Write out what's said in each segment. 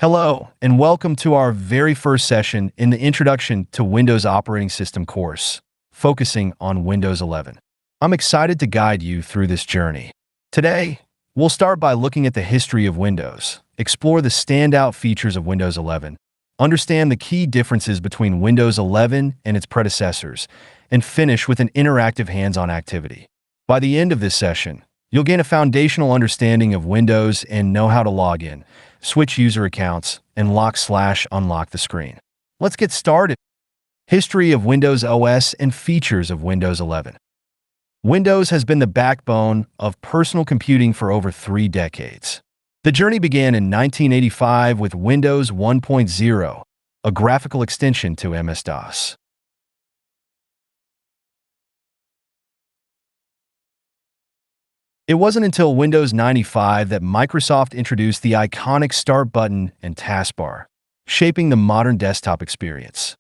Hello, and welcome to our very first session in the Introduction to Windows Operating System course, focusing on Windows 11. I'm excited to guide you through this journey. Today, we'll start by looking at the history of Windows, explore the standout features of Windows 11, understand the key differences between Windows 11 and its predecessors, and finish with an interactive hands-on activity. By the end of this session, you'll gain a foundational understanding of Windows and know how to log in, switch user accounts, and lock/unlock the screen. Let's get started. History of Windows OS and features of Windows 11. Windows has been the backbone of personal computing for over 3 decades. The journey began in 1985 with Windows 1.0, a graphical extension to MS-DOS. It wasn't until Windows 95 that Microsoft introduced the iconic Start button and taskbar, shaping the modern desktop experience.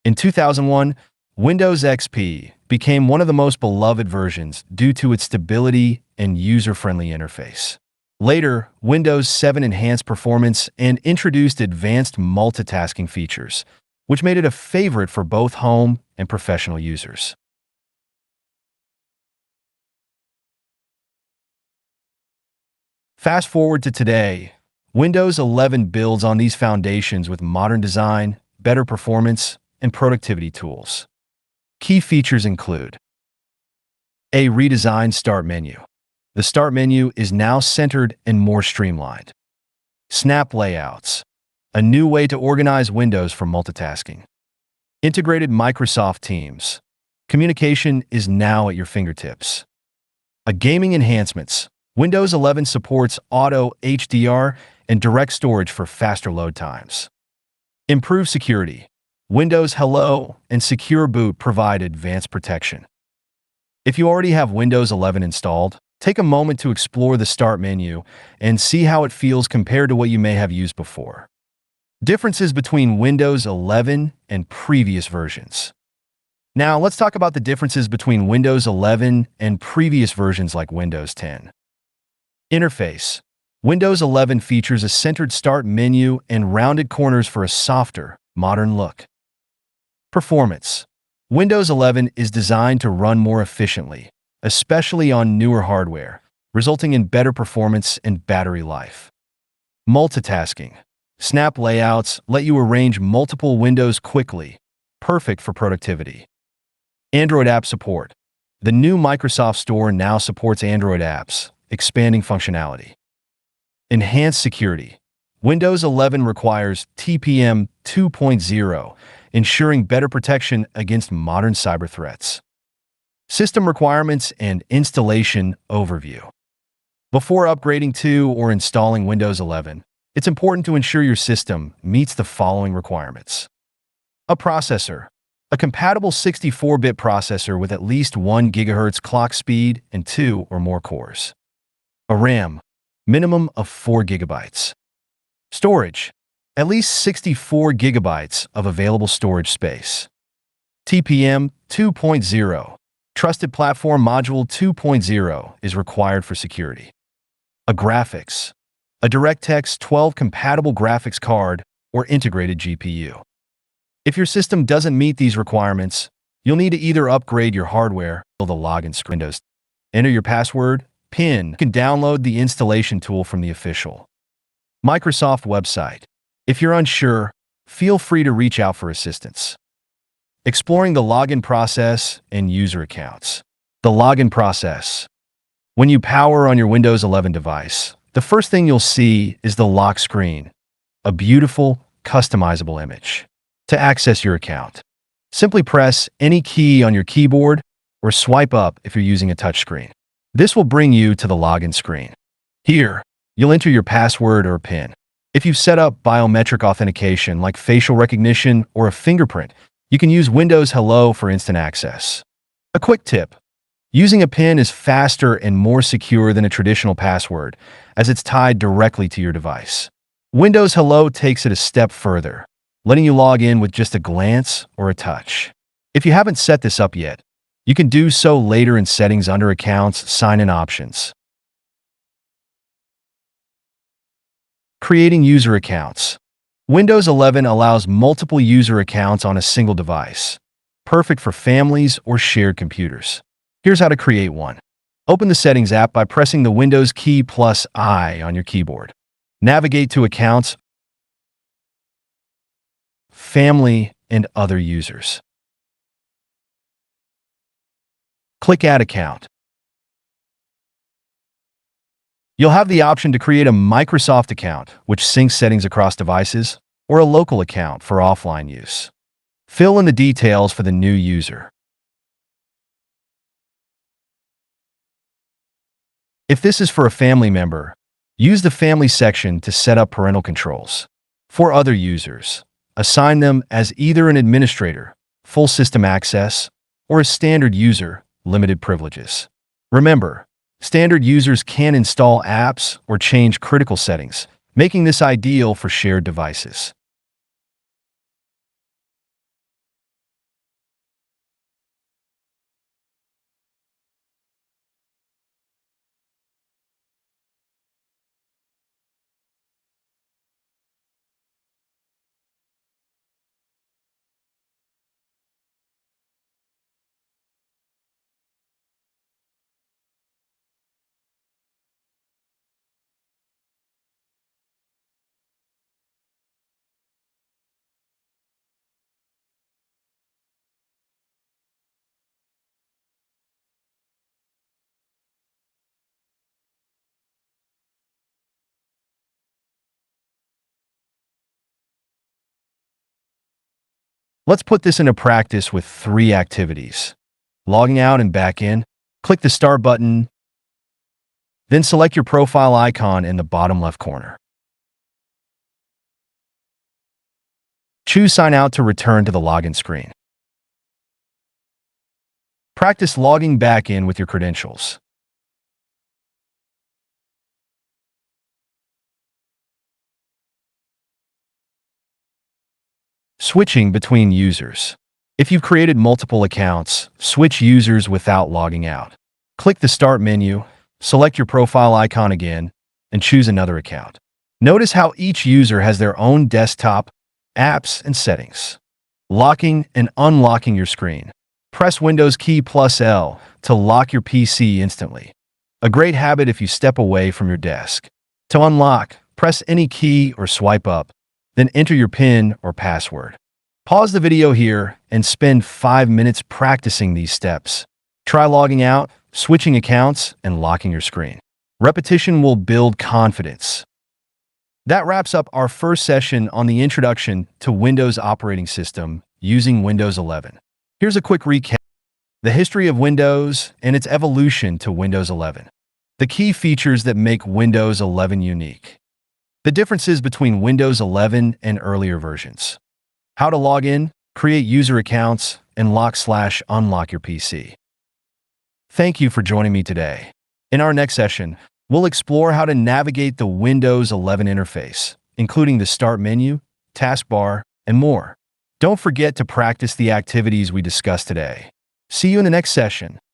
In 2001, Windows XP became one of the most beloved versions due to its stability and user-friendly interface. Later, Windows 7 enhanced performance and introduced advanced multitasking features, which made it a favorite for both home and professional users. Fast forward to today, Windows 11 builds on these foundations with modern design, better performance, and productivity tools. Key features include a redesigned Start menu. The Start menu is now centered and more streamlined. Snap layouts, a new way to organize windows for multitasking. Integrated Microsoft Teams. Communication is now at your fingertips. Gaming enhancements. Windows 11 supports Auto HDR and direct storage for faster load times. Improved security. Windows Hello and Secure Boot provide advanced protection. If you already have Windows 11 installed, take a moment to explore the Start menu and see how it feels compared to what you may have used before. Differences between Windows 11 and previous versions. Now, let's talk about the differences between Windows 11 and previous versions like Windows 10. Interface. Windows 11 features a centered Start menu and rounded corners for a softer, modern look. Performance. Windows 11 is designed to run more efficiently, especially on newer hardware, resulting in better performance and battery life. Multitasking. Snap layouts let you arrange multiple windows quickly, perfect for productivity. Android app support. The new Microsoft Store now supports Android apps, expanding functionality. Enhanced security. Windows 11 requires TPM 2.0, ensuring better protection against modern cyber threats. System requirements and installation overview. Before upgrading to or installing Windows 11, it's important to ensure your system meets the following requirements. A processor. A compatible 64-bit processor with at least 1 GHz clock speed and 2 or more cores. A RAM. Minimum of 4 GB. Storage. At least 64 GB of available storage space. TPM 2.0. Trusted Platform Module 2.0 is required for security. A graphics. A DirectX 12 compatible graphics card or integrated GPU. If your system doesn't meet these requirements, you'll need to either upgrade your hardware or the login screen. Enter your password, PIN. You can download the installation tool from the official Microsoft website. If you're unsure, feel free to reach out for assistance. Exploring the login process and user accounts. The login process. When you power on your Windows 11 device, the first thing you'll see is the lock screen, a beautiful, customizable image. To access your account, simply press any key on your keyboard or swipe up if you're using a touchscreen. This will bring you to the login screen. Here, you'll enter your password or PIN. If you've set up biometric authentication like facial recognition or a fingerprint, you can use Windows Hello for instant access. A quick tip. Using a PIN is faster and more secure than a traditional password, as it's tied directly to your device. Windows Hello takes it a step further, letting you log in with just a glance or a touch. If you haven't set this up yet, You can do so later in Settings under Accounts, Sign-in Options. Creating user accounts. Windows 11 allows multiple user accounts on a single device, perfect for families or shared computers. Here's how to create one. Open the Settings app by pressing the Windows key plus I on your keyboard. Navigate to Accounts, Family, and Other Users. Click Add Account. You'll have the option to create a Microsoft account, which syncs settings across devices, or a local account for offline use. Fill in the details for the new user. If this is for a family member, use the Family section to set up parental controls. For other users, assign them as either an administrator, full system access, or a standard user, limited privileges. Remember, standard users can install apps or change critical settings, making this ideal for shared devices. Let's put this into practice with 3 activities. Logging out and back in, click the Start button, then select your profile icon in the bottom left corner. Choose Sign Out to return to the login screen. Practice logging back in with your credentials. Switching between users. If you've created multiple accounts, switch users without logging out. Click the Start menu, select your profile icon again, and choose another account. Notice how each user has their own desktop, apps, and settings. Locking and unlocking your screen. Press Windows key plus L to lock your PC instantly. A great habit if you step away from your desk. To unlock, press any key or swipe up, then enter your PIN or password. Pause the video here and spend 5 minutes practicing these steps. Try logging out, switching accounts, and locking your screen. Repetition will build confidence. That wraps up our first session on the introduction to Windows operating system using Windows 11. Here's a quick recap: the history of Windows and its evolution to Windows 11. The key features that make Windows 11 unique. The differences between Windows 11 and earlier versions. How to log in, create user accounts, and lock/unlock your PC. Thank you for joining me today. In our next session, we'll explore how to navigate the Windows 11 interface, including the Start menu, taskbar, and more. Don't forget to practice the activities we discussed today. See you in the next session.